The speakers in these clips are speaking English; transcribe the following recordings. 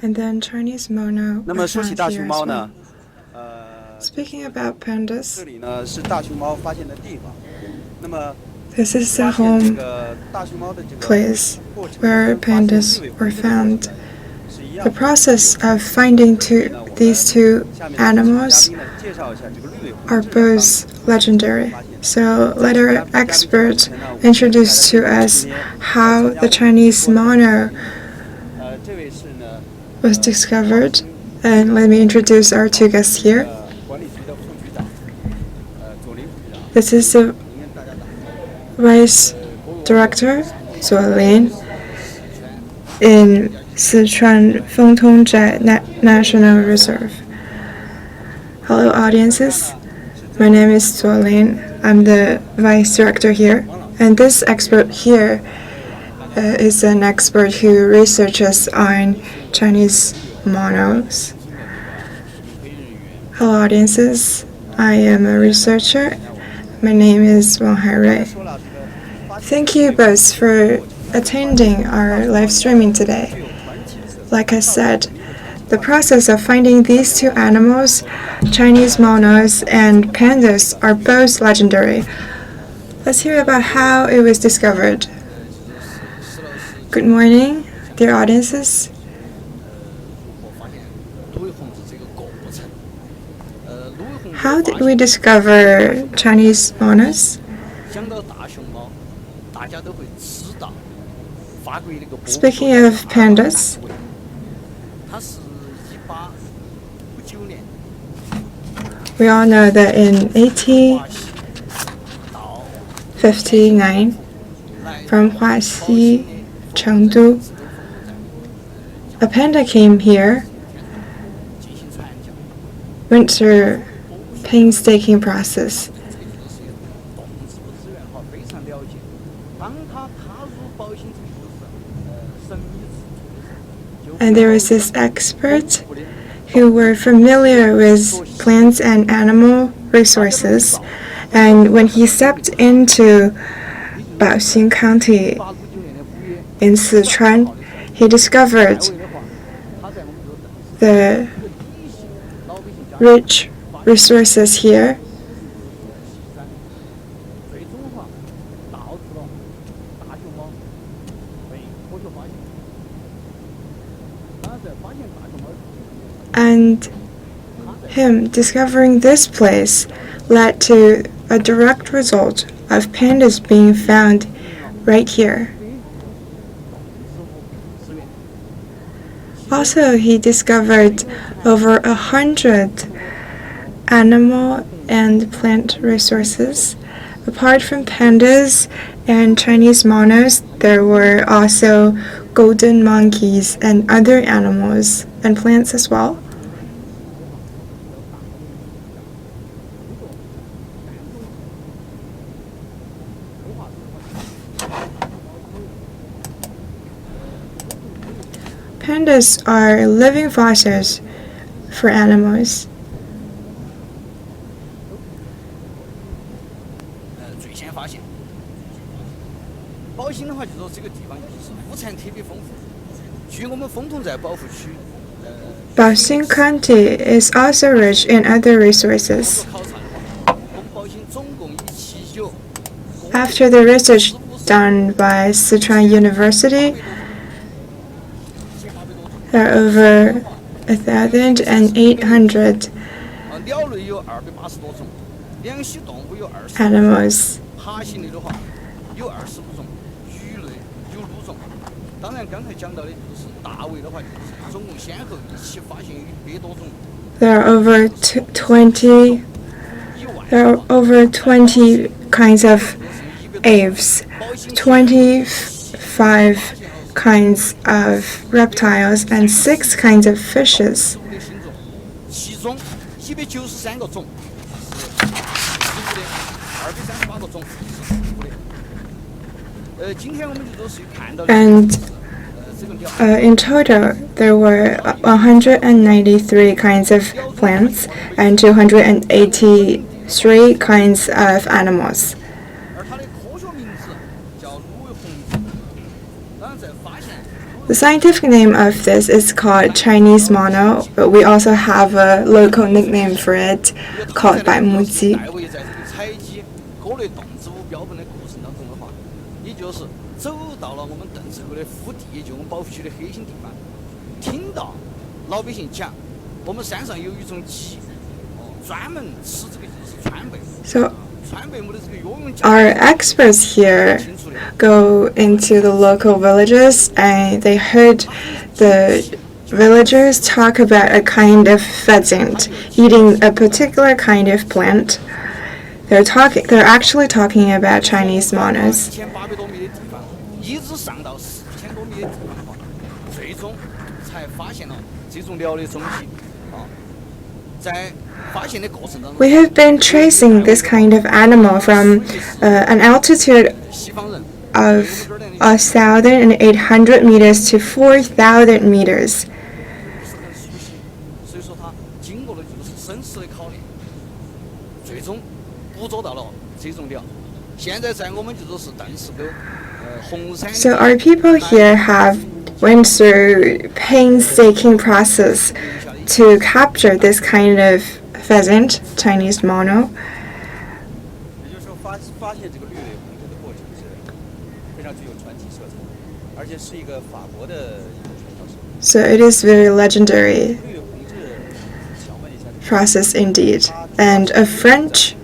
And then Chinese mono 那么 were 说起 found 大 here 熊 as 猫 well. 呢， Speaking about 这 pandas, 里呢是大熊猫发现的地方。那么 this is the 发现这 home 个大熊猫的这个 place 过程 where 跟发现 pandas 绿尾 were 虹雉的过程 found. 呢是一样 The 的。 process of finding these two 下面呢请嘉 animals 宾呢介绍一下这个绿尾虹 are 雉当 both legendary. So let our expert 呢 introduce to us how the Chinese mono 这位是呢 was discovered. And let me introduce our two guests here. 管理局的副局长左林副局长。 This is the Vice Director, Zuo Lin, in Sichuan Fengtongzhai National Reserve. Hello, audiences. My name is Zuo Lin. I'm the Vice Director here. And this expert here is an expert who researches on Chinese monos. Hello, audiences. I am a researcher. My name is Wang Hairui. Thank you both for attending our live streaming today. Like I said, the process of finding these two animals, Chinese monos and pandas, are both legendary. Let's hear about how it was discovered. Good morning, dear audiences. How did we discover Chinese monos? Speaking of pandas, we all know that in 1859, from Huaxi, Chengdu, a panda came here, went through painstaking process. And there was this expert who were familiar with plants and animal resources. And when he stepped into Baoxing County in Sichuan, he discovered the rich resources here. And him discovering this place led to a direct result of pandas being found right here. Also, he discovered over 100 animal and plant resources. Apart from pandas and Chinese monos, there were also golden monkeys and other animals and plants as well. Pandas are living fossils for animals. Baoxing County is also rich in other resources. After the research done by Sichuan University, there are over 1,800 animals. There are over 20 kinds of aves, 25 kinds of reptiles, and 6 kinds of fishes. And in total, there were 193 kinds of plants and 283 kinds of animals. The scientific name of this is called Chinese monal, but we also have a local nickname for it called 百目鸡。走到了我们邓氏沟的腹地，也就我们保护区的核心地方，听到老百姓讲，我们山上有一种鸡，专门吃这个就是川贝。So our experts here go into the local villages and they heard the villagers talk about a kind of pheasant eating a particular kind of plant. They're actually talking about Chinese monals. We have been tracing this kind of animal from an altitude of 1,800 meters to 4,000 meters. So our people here have went through painstaking process to capture this kind of pheasant, Chinese monal. So it is very legendary process indeed. And a French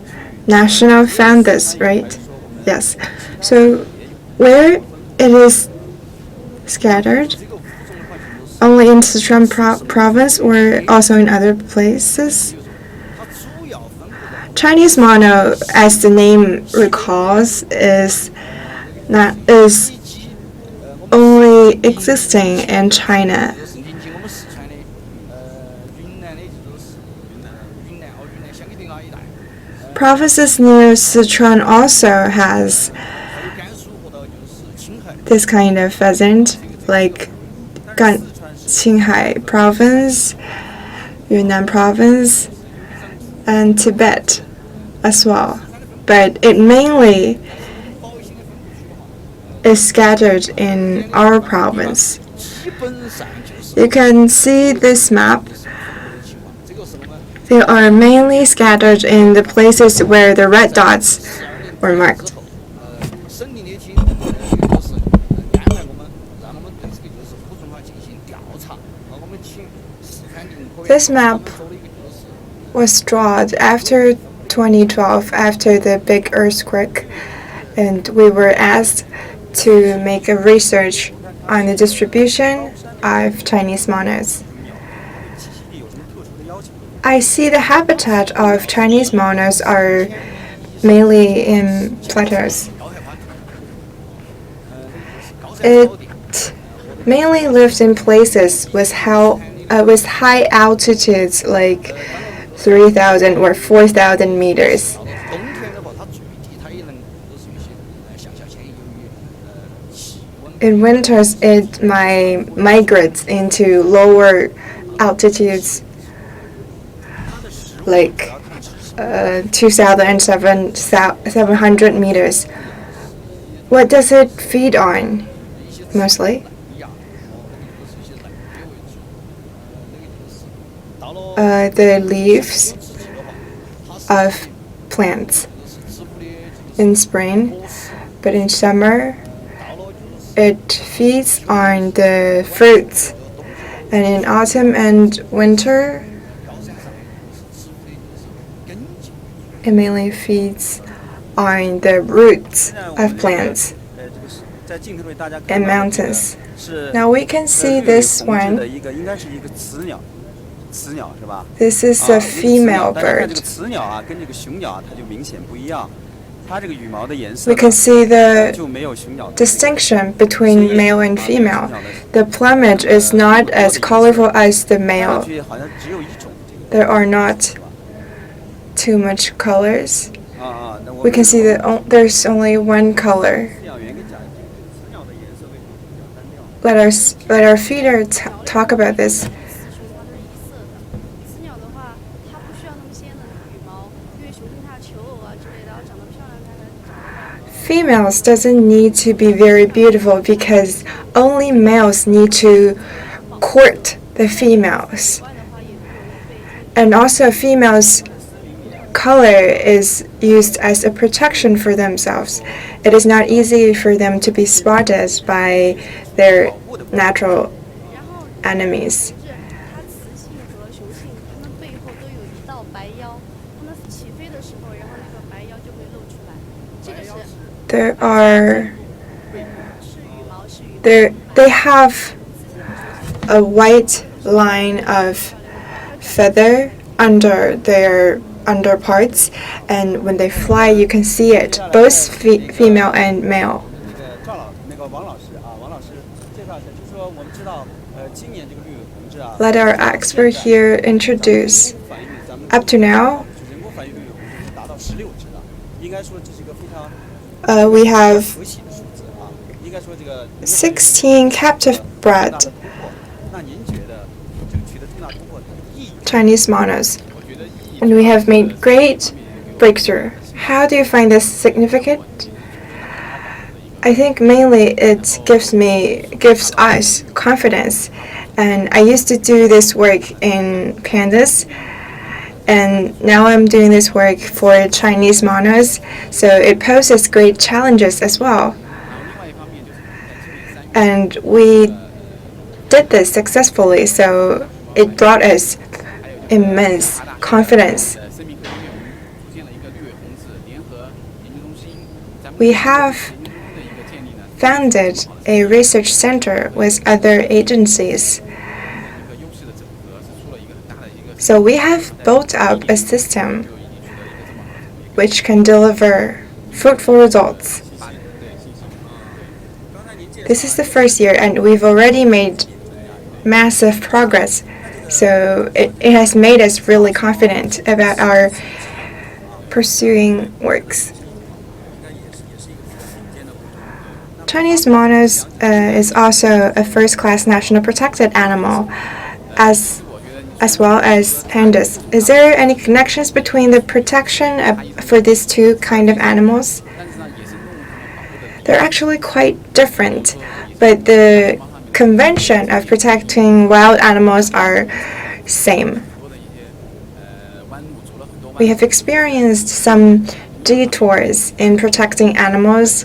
national found this, right? Yes. So where it is scattered, only in Sichuan province or also in other places? Chinese monal, as the name recalls, is only existing in China. Provinces near Sichuan also has this kind of pheasant, like Qinghai province, Yunnan province, and Tibet as well. But it mainly is scattered in our province. You can see this map. They are mainly scattered in the places where the red dots were marked. This map was drawn after 2012, after the big earthquake, and we were asked to make a research on the distribution of Chinese monals. I see the habitat of Chinese monals are mainly in plateaus. It mainly lives in places with high altitudes like 3,000 or 4,000 meters. In winters, it migrates into lower altitudes like 2,700 meters. What does it feed on, mostly? The leaves of plants in spring, but in summer it feeds on the fruits, and in autumn and winter it mainly feeds on the roots of plants and mountains. Now we can see this one. This is a female bird. We can see the distinction between male and female. The plumage is not as colorful as the male. There are not too much colors. We can see that there's only one color. Let our feeder talk about this. Females doesn't need to be very beautiful because only males need to court the females. And also females' color is used as a protection for themselves. It is not easy for them to be spotted by their natural enemies. They have a white line of feather under their underparts, and when they fly you can see it, both female and male. Let our expert here introduce. Up to now, we have 16 captive-bred Chinese monos, and we have made great breakthrough. How do you find this significant? I think mainly it gives us confidence, and I used to do this work in pandas, and now I'm doing this work for Chinese monos, so it poses great challenges as well. And we did this successfully, so it brought us immense confidence. We have founded a research center with other agencies. So we have built up a system which can deliver fruitful results. This is the first year, and we've already made massive progress. So it has made us really confident about our pursuing works. Chinese monos is also a first-class national protected animal, as well as pandas. Is there any connections between the protection for these two kind of animals? They're actually quite different, but the convention of protecting wild animals are same. We have experienced some detours in protecting animals,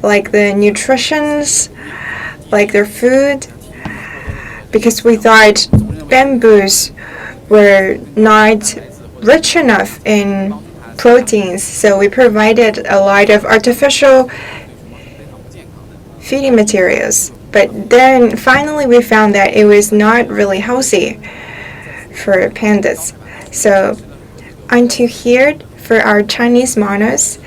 like the nutritions, like their food, because we thought bamboos were not rich enough in proteins, so we provided a lot of artificial feeding materials. But then finally we found that it was not really healthy for pandas. So until here, for our Chinese monos,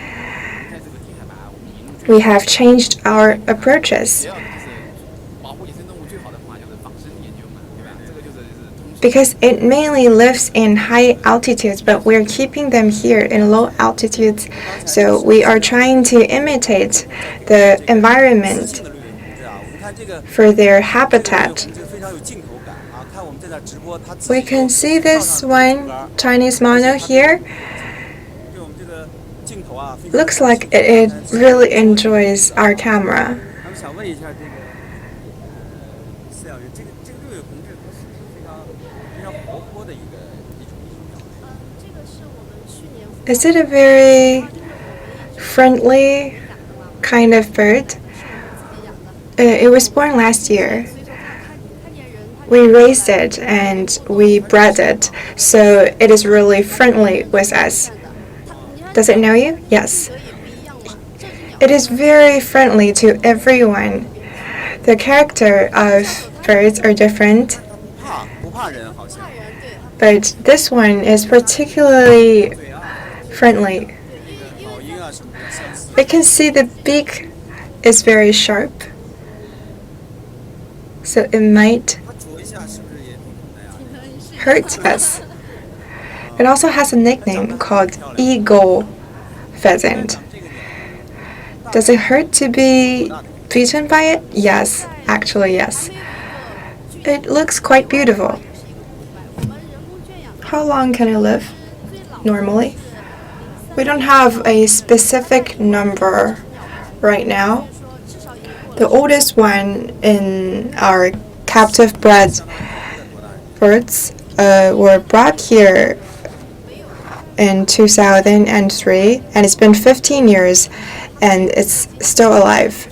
we have changed our approaches. Because it mainly lives in high altitudes, but we're keeping them here in low altitudes. So we are trying to imitate the environment for their habitat. We can see this one Chinese mono here. Looks like it really enjoys our camera. Is it a very friendly kind of bird? It was born last year. We raised it and we bred it, so it is really friendly with us. Does it know you? Yes. It is very friendly to everyone. The character of birds are different, but this one is particularly friendly. We can see the beak is very sharp, so it might hurt us. It also has a nickname called eagle pheasant. Does it hurt to be beaten by it? Yes, actually yes. It looks quite beautiful. How long can it live normally? We don't have a specific number right now. The oldest one in our captive-bred birds were brought here in 2003, and it's been 15 years, and it's still alive.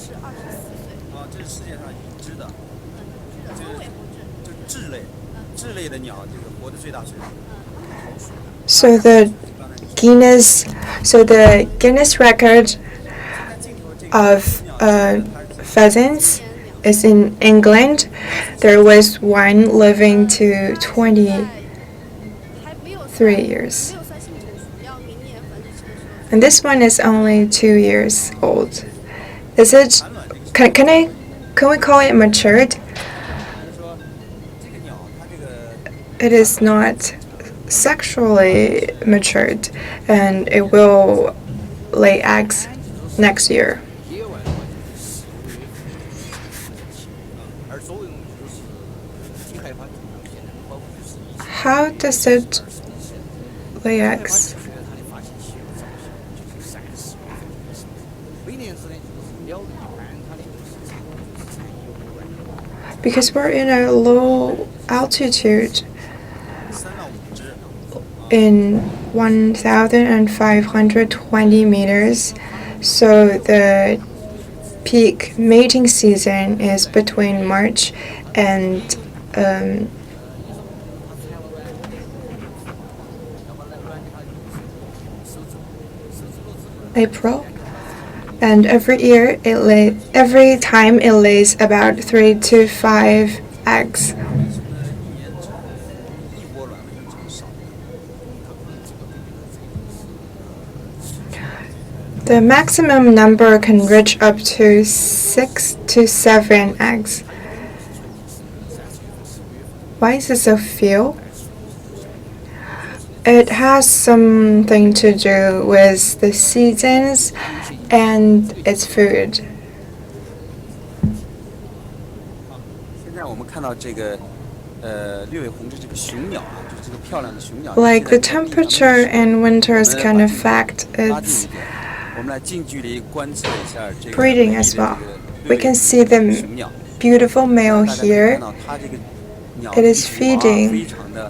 So the Guinness record of pheasants is in England. There was one living to 23 years. And this one is only 2 years old. Is it? Can we call it matured? It is not sexually matured, and it will lay eggs next year. How does it lay eggs? Because we're in a low altitude in 1,520 meters, so the peak mating season is between March and April, and every time it lays about 3 to 5 eggs. The maximum number can reach up to 6 to 7 eggs. Why is it so few? It has something to do with the seasons and its food. Like the temperature in winters can affect its breeding as well. We can see the beautiful male here. It is feeding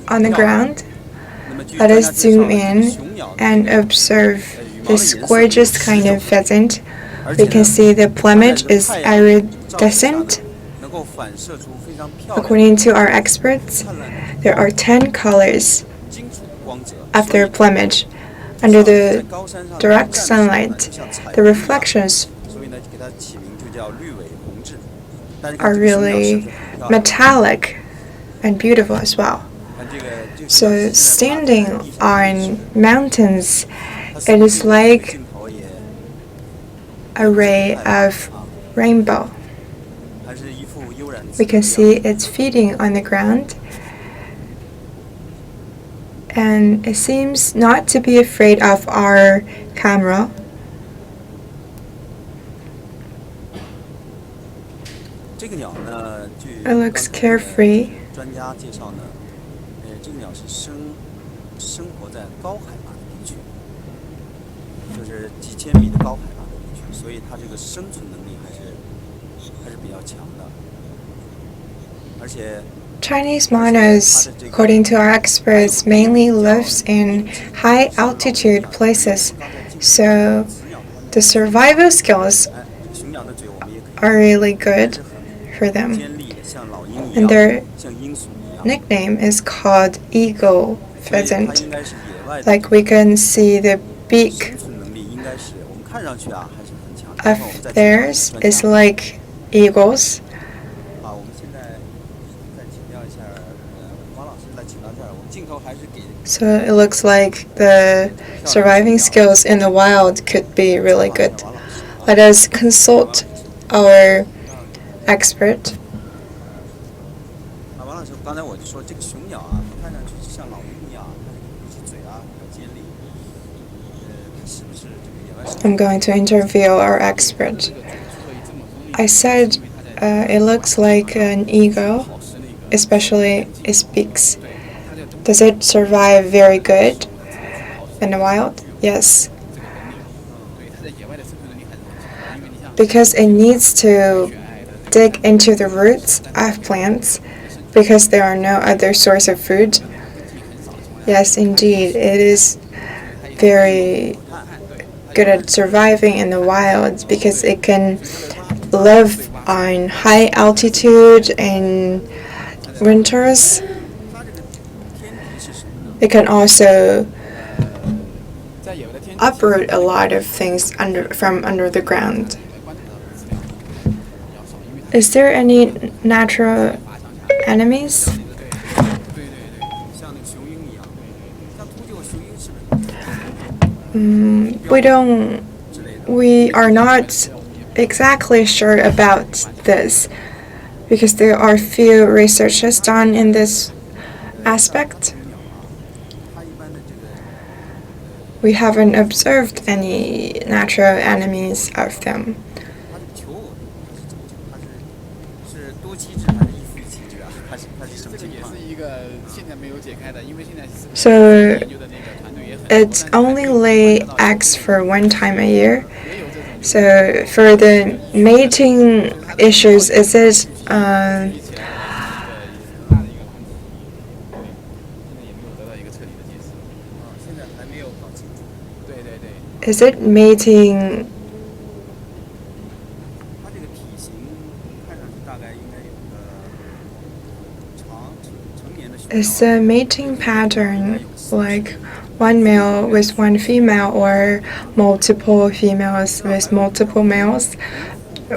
on the ground. Let us zoom in and observe this gorgeous kind of pheasant. We can see the plumage is iridescent. According to our experts, there are 10 colors of their plumage. Under the direct sunlight, the reflections are really metallic and beautiful as well. So standing on mountains, it is like a ray of rainbow. We can see it's feeding on the ground, and it seems not to be afraid of our camera. It looks carefree. Chinese monals, according to our experts, mainly lives in high altitude places, so the survival skills are really good for them. And their nickname is called eagle pheasant. Like we can see the beak of theirs is like eagles. So it looks like the surviving skills in the wild could be really good. Let us consult our expert. I'm going to interview our expert. I said it looks like an eagle, especially its beaks. Does it survive very good in the wild? Yes, because it needs to dig into the roots of plants because there are no other source of food. Yes, indeed, it is very good at surviving in the wild because it can live on high altitude in winters. It can also uproot a lot of things from under the ground. Is there any natural enemies? We are not exactly sure about this because there are few researches done in this aspect. We haven't observed any natural enemies of them. So it only lay eggs for one time a year. So for the mating issues, is it mating? Is the mating pattern like one male with one female or multiple females with multiple males?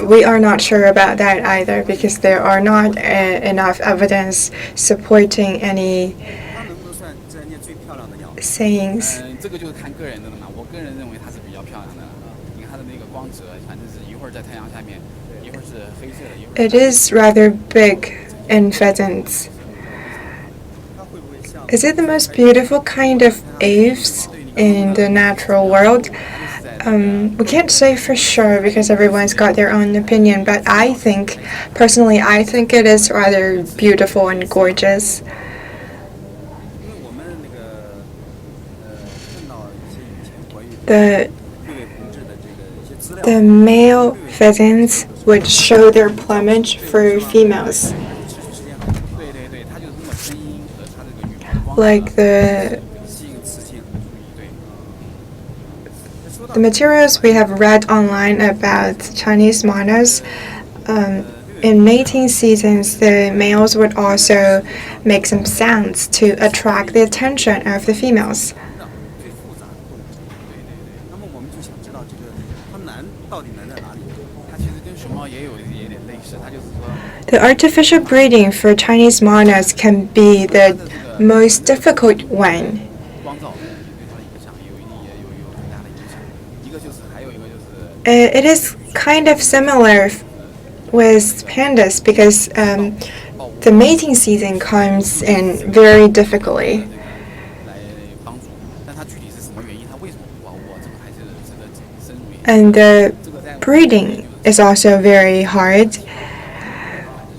We are not sure about that either because there are not enough evidence supporting any sayings. It is rather big in pheasants. Is it the most beautiful kind of aves in the natural world? We can't say for sure because everyone's got their own opinion, but personally, I think it is rather beautiful and gorgeous. The male pheasants would show their plumage for females. Like the materials we have read online about Chinese monals, in mating seasons, the males would also make some sounds to attract the attention of the females. The artificial breeding for Chinese monals can be the most difficult one. It is kind of similar with pandas because the mating season comes in very difficultly. And the breeding is also very hard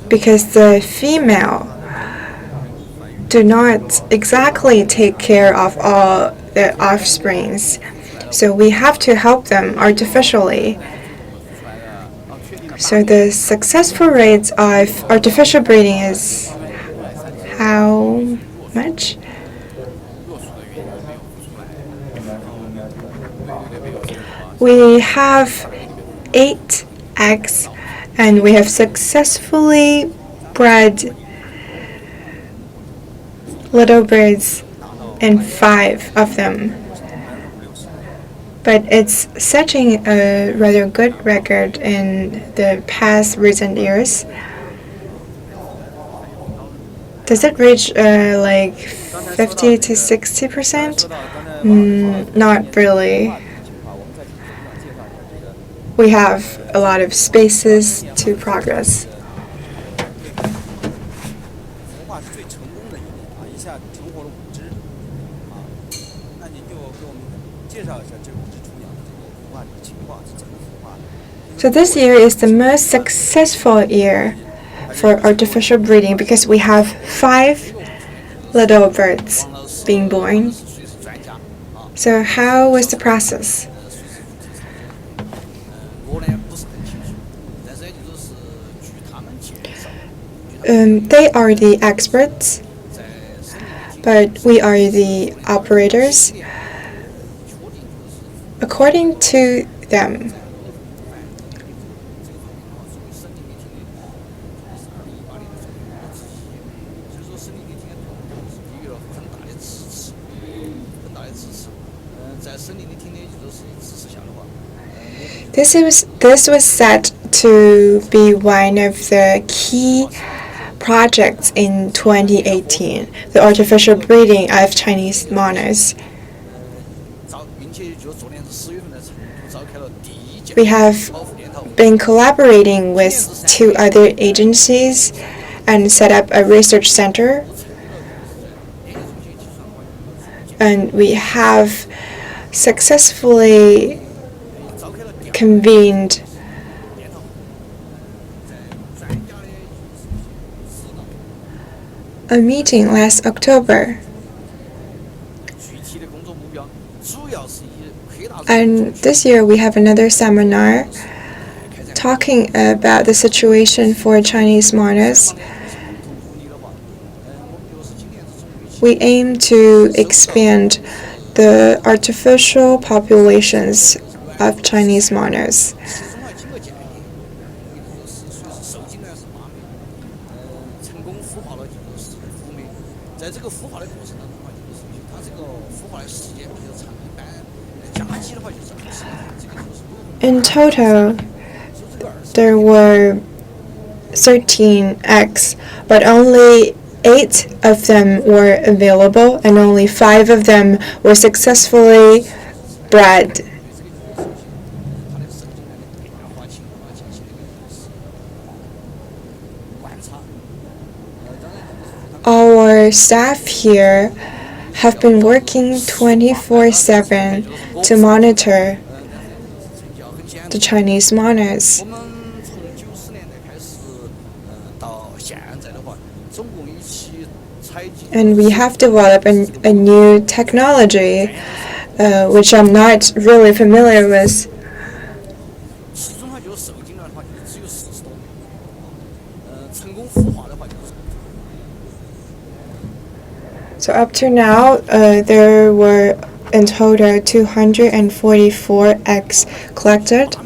because the female do not exactly take care of all the offsprings. So we have to help them artificially. So the successful rates of artificial breeding is how much? We have 8 eggs and we have successfully bred little birds in 5 of them. But it's setting a rather good record in the past recent years. Does it reach like 50 to 60%? Not really. We have a lot of spaces to progress. So this year is the most successful year for artificial breeding because we have 5 little birds being born. So how was the process? They are the experts, but we are the operators. According to them, this was said to be one of the key projects in 2018, the artificial breeding of Chinese monals. We have been collaborating with 2 other agencies and set up a research center. And we have successfully convened a meeting last October. And this year we have another seminar talking about the situation for Chinese monals. We aim to expand the artificial populations of Chinese monals. In total, there were 13 eggs, but only 8 of them were available and only 5 of them were successfully bred. Our staff here have been working 24/7 to monitor the Chinese monals. And we have developed a new technology, which I'm not really familiar with. So up to now, there were in total 244 eggs collected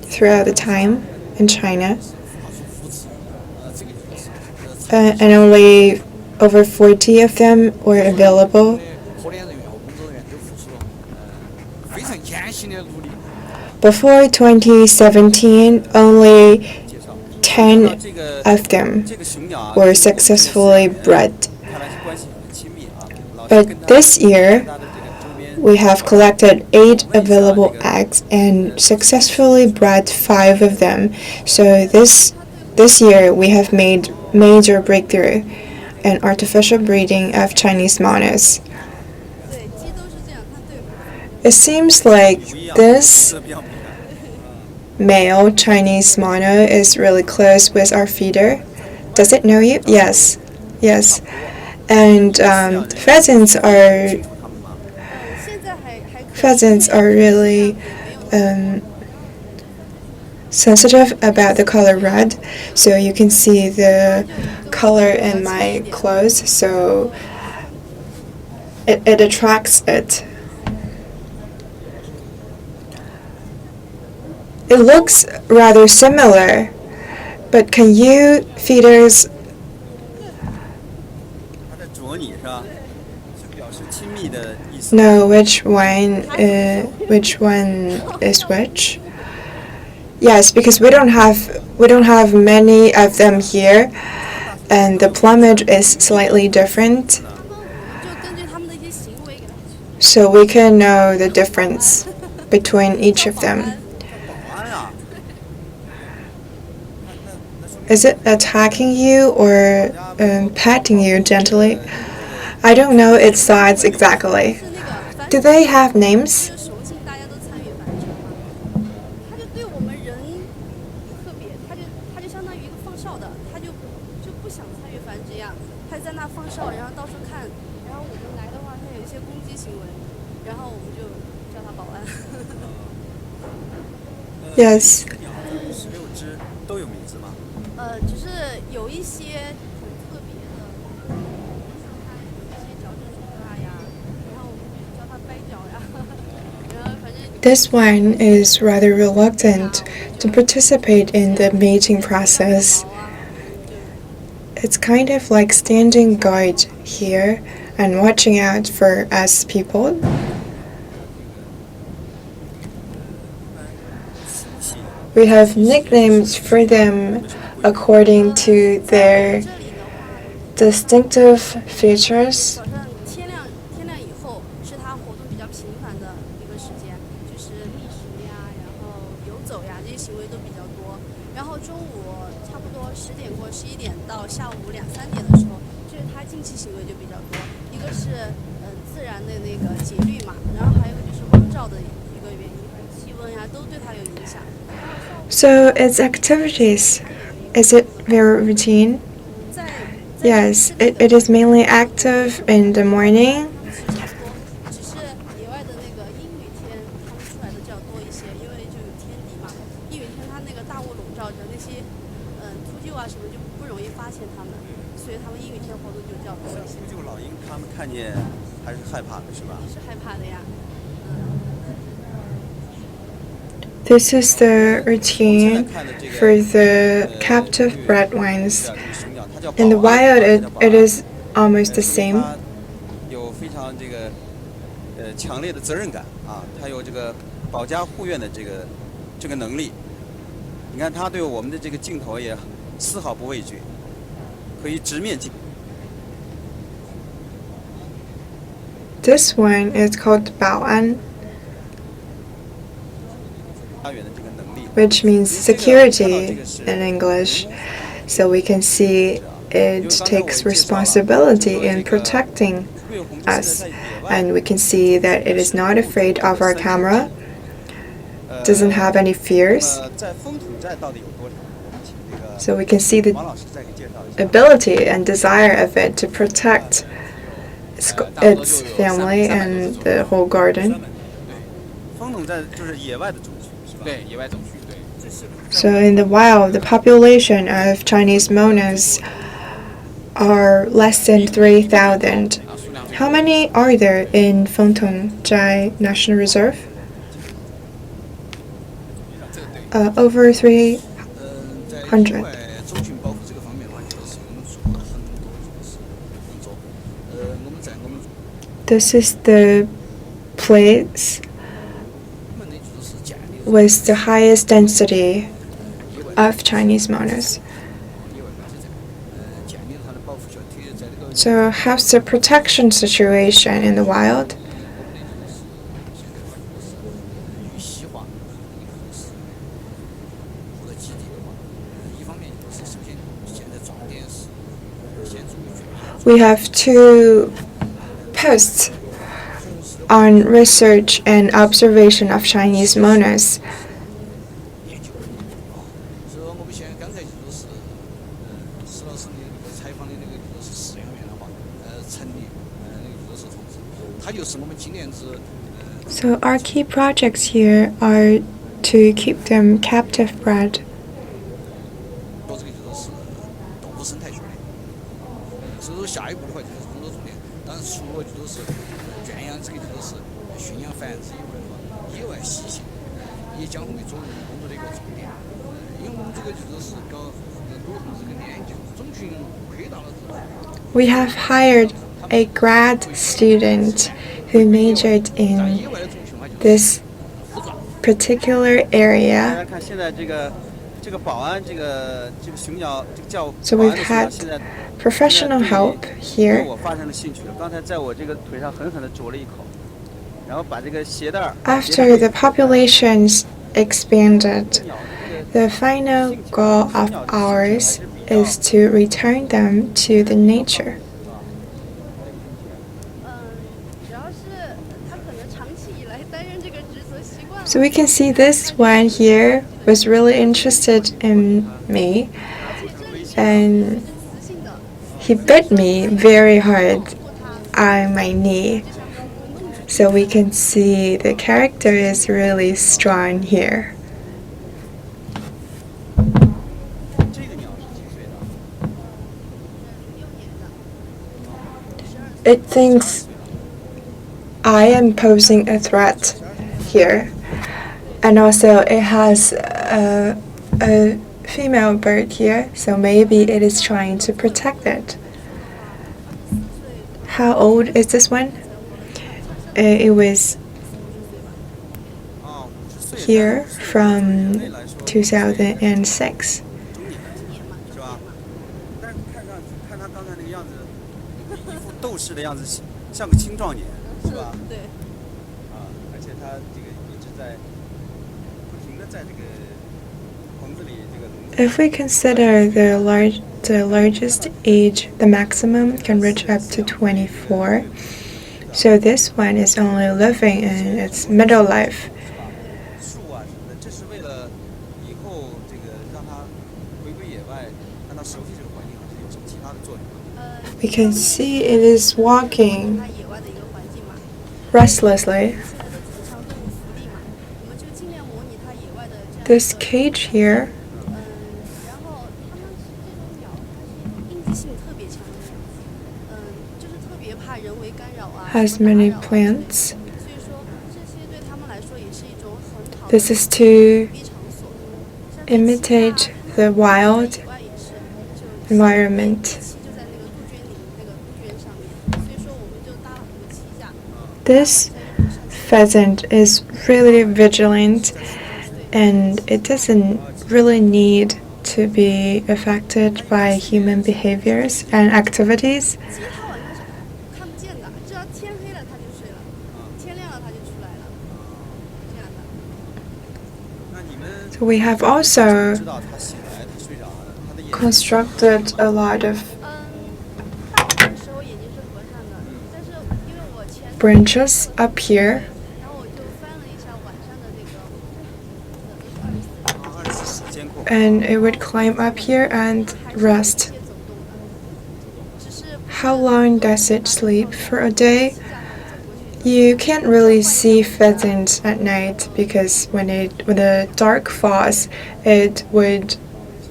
throughout the time in China. And only over 40 of them were available. Before 2017, only 10 of them were successfully bred. But this year, we have collected 8 available eggs and successfully bred 5 of them. So this year, we have made major breakthrough in artificial breeding of Chinese monals. It seems like this male Chinese monal is really close with our feeder. Does it know you? Yes. Yes. And pheasants are really sensitive about the color red, so you can see the color in my clothes, so it attracts it. It looks rather similar, but can you feeders know which one is which? Yes, because we don't have many of them here, and the plumage is slightly different, so we can know the difference between each of them. Is it attacking you or patting you gently? I don't know its size exactly. Do they have names? Yes. 只是有一些很特别的，像它有一些矫正手法呀，然后我们叫它掰脚呀，然后反正。This one is rather reluctant to participate in the mating process. It's kind of like standing guard here and watching out for us people. We have nicknames for them according to their distinctive features. 天亮以后是它活动比较频繁的一个时间，就是觅食呀，然后游走呀，这些行为都比较多。然后中午差不多10点过11点到下午2、3点的时候，就是它近期行为就比较多。一个是自然的那个节律嘛，然后还有就是光照的一个原因，气温呀都对它有影响。So its activities, is it very routine? Yes, it is mainly active in the morning. 只是野外的那个阴雨天，它们出来的就要多一些，因为就有天敌嘛。阴雨天它那个大雾笼罩着，那些秃鹫啊什么就不容易发现它们，所以它们阴雨天活动就较多一些。秃鹫、老鹰，它们看见还是害怕的，是吧？也是害怕的呀。This is the routine for the captive-bred ones. In the wild, it is almost the same. 有非常强烈的责任感啊，它有这个保家护院的这个能力。你看它对我们的这个镜头也丝毫不畏惧，可以直面镜。This one is called Baoan, which means security in English. So we can see it takes responsibility in protecting us. And we can see that it is not afraid of our camera, doesn't have any fears. So we can see the ability and desire of it to protect its family and the whole garden. So in the wild, the population of Chinese monas are less than 3,000. How many are there in Fengtongjai National Reserve? Over 300. This is the place with the highest density of Chinese monas. So how's the protection situation in the wild? We have 2 posts on research and observation of Chinese monas. So our key projects here are to keep them captive-bred. We have hired a grad student who majored in this particular area. So we've had professional help here. After the populations expanded, the final goal of ours is to return them to the nature. So we can see this one here was really interested in me, and he bit me very hard on my knee. So we can see the character is really strong here. it thinks I am posing a threat here. And also it has a female bird here, so maybe it is trying to protect it. How old is this one? It was here from 2006. 是吧？但是看他刚才那个样子，一副斗士的样子，像个青壮年，是吧？对。而且他这个一直在不停地在这个棚子里这个笼子。 If we consider the largest age, the maximum can reach up to 24. So this one is only living in its middle life. 树啊什么的，这是为了以后这个让它回归野外，让它熟悉这个环境，还是有什么其他的作用吗？ We can see it is walking restlessly. This cage here has many plants. This is to imitate the wild environment. This pheasant is really vigilant, and it doesn't really need to be affected by human behaviors and activities. So we have also constructed a lot of branches up here, and it would climb up here and rest. How long does it sleep for a day? You can't really see pheasants at night because when the dark falls, it would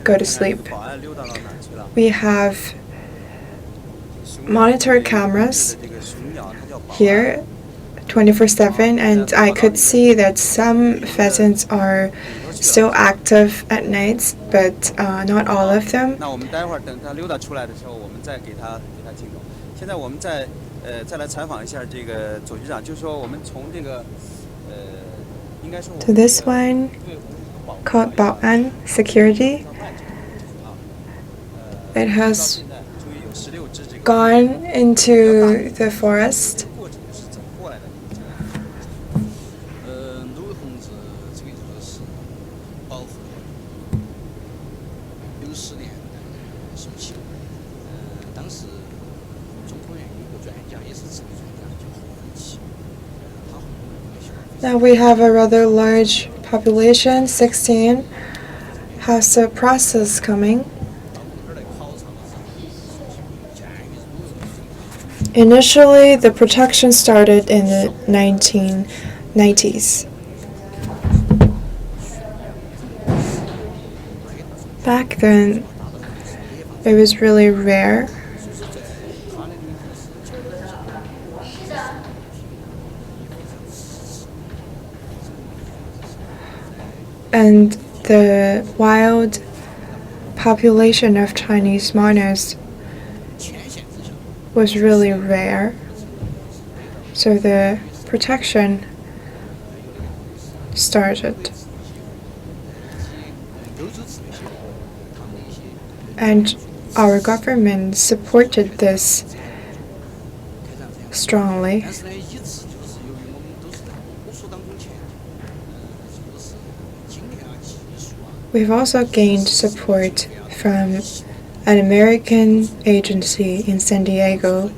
go to sleep. We have monitor cameras here 24/7, and I could see that some pheasants are still active at night, but not all of them. 那我们待会儿等它溜达出来的时候，我们再给它镜头。现在我们再来采访一下这个左局长，就是说我们从这个应该是我们 So this one called Bao'an Security. It has gone into the forest. 绿尾虹雉这个就是保护60年的时期，当时中科院有个专家，也是智力专家，叫何文奇，他和我们喜欢。Now we have a rather large population, 16. How's the process coming? Initially, the protection started in the 1990s. Back then, it was really rare. And the wild population of Chinese monals was really rare. So the protection started. And our government supported this strongly. We've also gained support from an American agency in San Diego.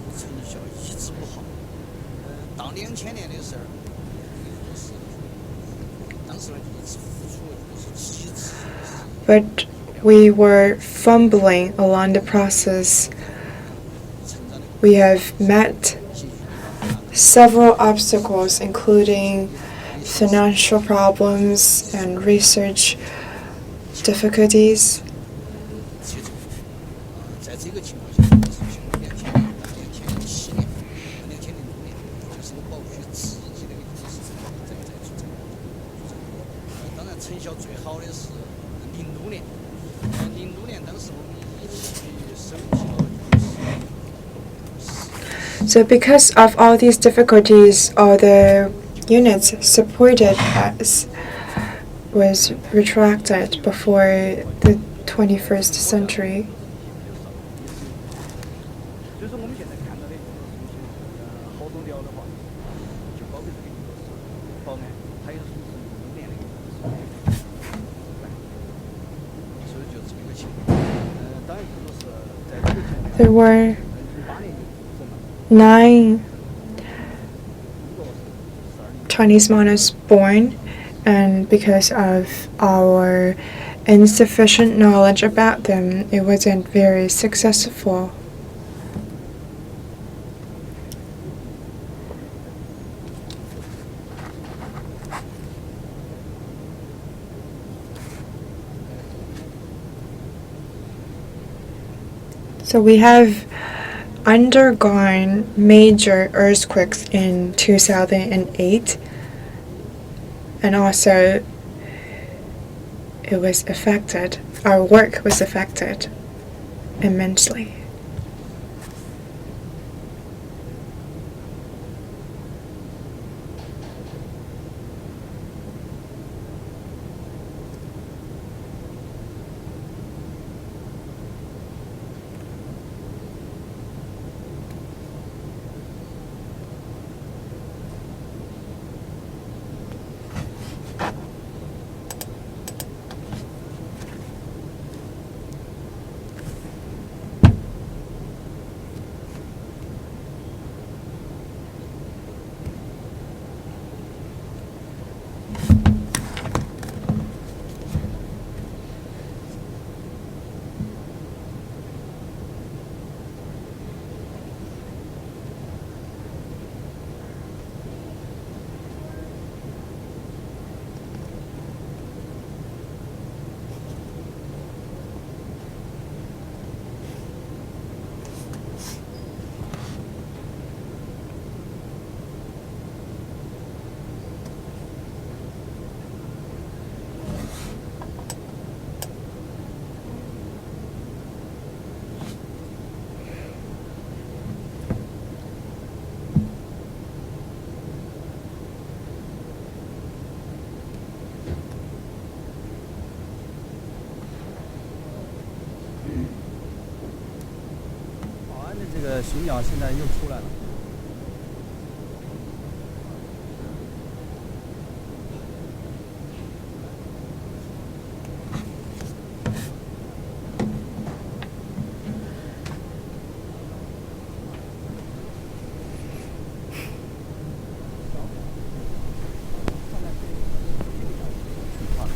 But we were fumbling along the process. We have met several obstacles, including financial problems and research difficulties. 成效最好的是06年，06年当时我们已经去收集了So because of all these difficulties, all the units supported us was retracted before the 21st century. 所以说我们现在看到的好多鸟的话，就包括这个一个是保安，它也是属于06年的一个所以就这么一个情况。当然如果是在这个情况下，08 There were 年就出生了。 9 Chinese monals born, and because of our insufficient knowledge about them, it wasn't very successful. So we have undergone major earthquakes in 2008, and also it was affected, our work was affected immensely.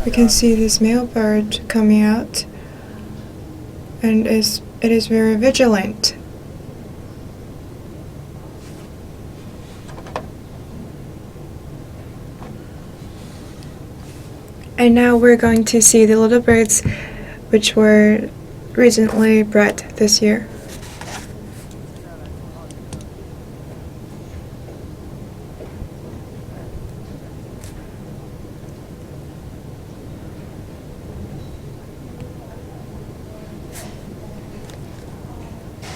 We can see this male bird coming out, and it is very vigilant. And now we're going to see the little birds which were recently bred this year.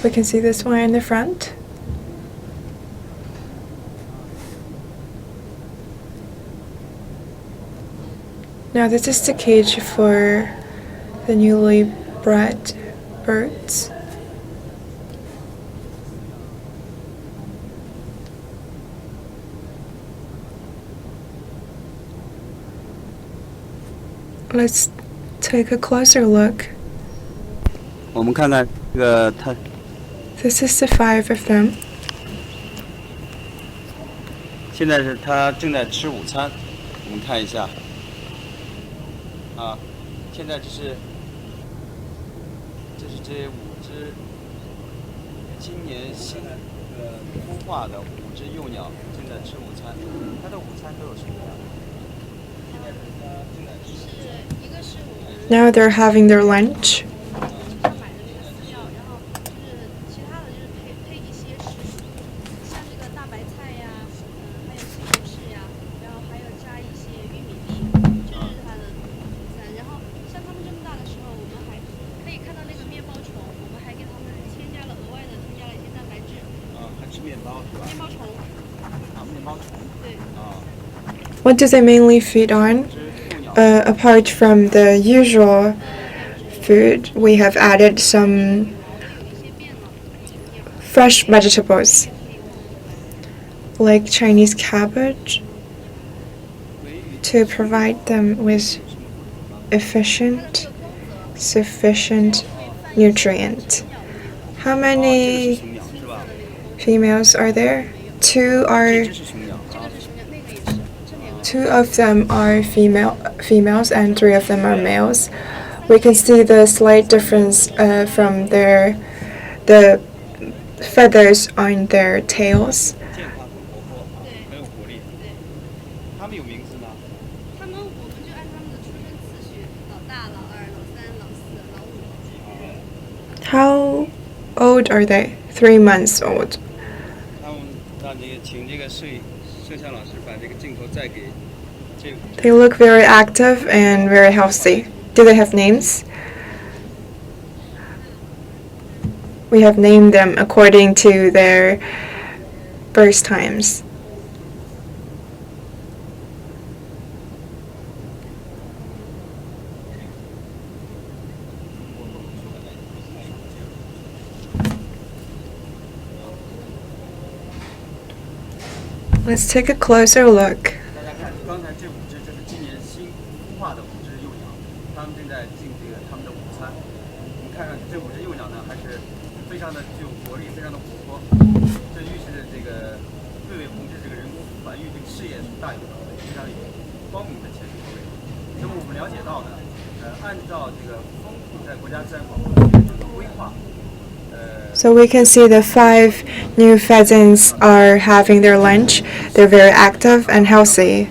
We can see this one in the front. Now this is the cage for the newly bred birds. Let's take a closer look. 我们看看这个它。 This is the 5 of them. 现在是它正在吃午餐，我们看一下。现在这是这5只今年新孵化的5只幼鸟正在吃午餐，它的午餐都有什么呀？现在是它正在吃。Now they're having their lunch. What do they mainly feed on? Apart from the usual food, we have added some fresh vegetables like Chinese cabbage to provide them with sufficient nutrient. How many females are there? Two of them are females and 3 of them are males. We can see the slight difference from the feathers on their tails. How old are they? 3 months old. They look very active and very healthy. Do they have names? We have named them according to their birth times. Let's take a closer look. So we can see the 5 new pheasants are having their lunch. They're very active and healthy.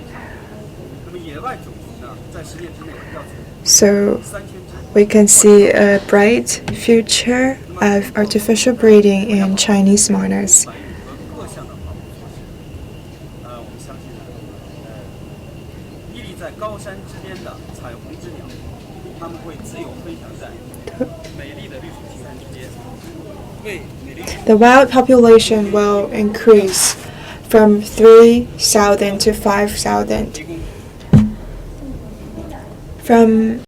So we can see a bright future of artificial breeding in Chinese monals. The wild population will increase from 3,000 to 5,000. From